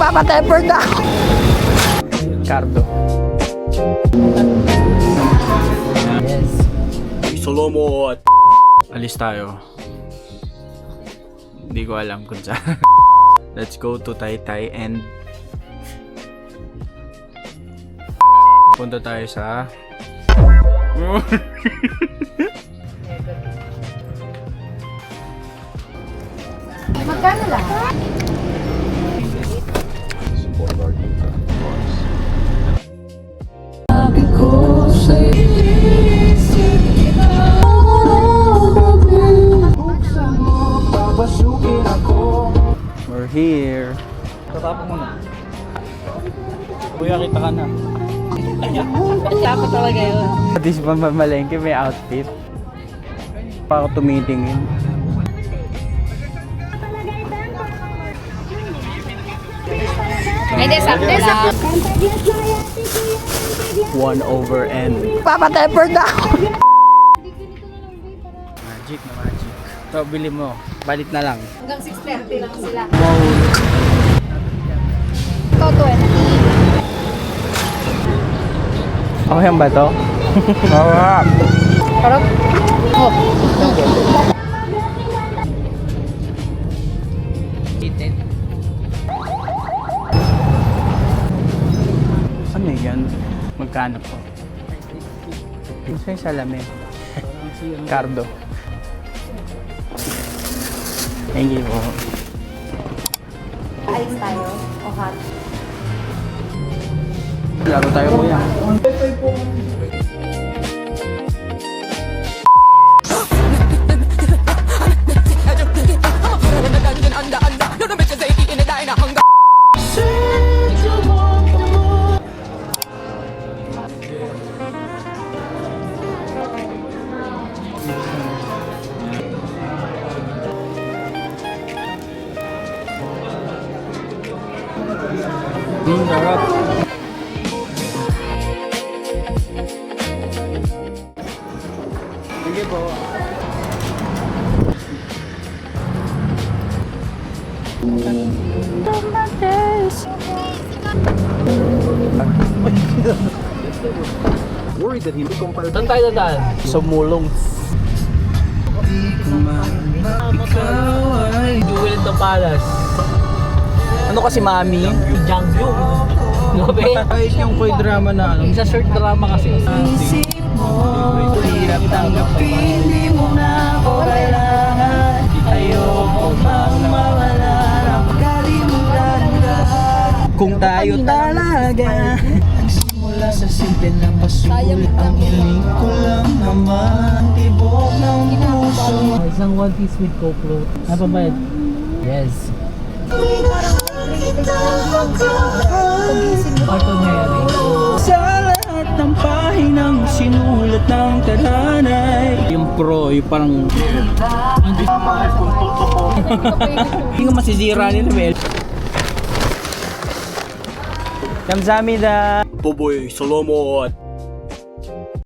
Papatemper na ako. Cardo. Yes. Salomot. Alis tayo. Hindi ko alam kung saan. Let's go to Taytay and punta tayo sa Magkano lang? we're here. Tatapos mo na. Kuya, kita ka na. Siapa talaga yun? At least mamalengke may outfit. Pa ako tumitingin. Ay, sakto lang. 1/n. Papatemper na ako. Magic na magic. Ito, bili mo. Balit na lang. Hanggang 6:30 lang sila. Wow. Ito, 20. Okay ba to? Sarap. Parang, oh. Ano yan? Magkano po? Gusto yung salamin. Cardo. Thank you po. Alis tayo. O hot. Laro tayo kuya. Sarap. Sige po. Worried that hindi kumpara. Saan tayo dadaan? Sumulong. Jewel in the Palace. Ano kasi mami? Jangyu. Grabe. Kahit yung koy drama na ano. Sa short drama kasi. Hirap tanggapin, di mo na ako kailangan. Ayoko mang mawala ng kalimutan ka. Kung tayo talaga nagsimula sa simple na pasulit, ang hiling ko lang naman tibok ng puso. Isang one piece with Coke float. Napabayad? Yes. Carton Mary. Sa lahat ng pahinang sinulat ng talanay. Yung pro, yung parang hindi ko masisira nila, Mel. Kamsamida. Boboy, Salomot.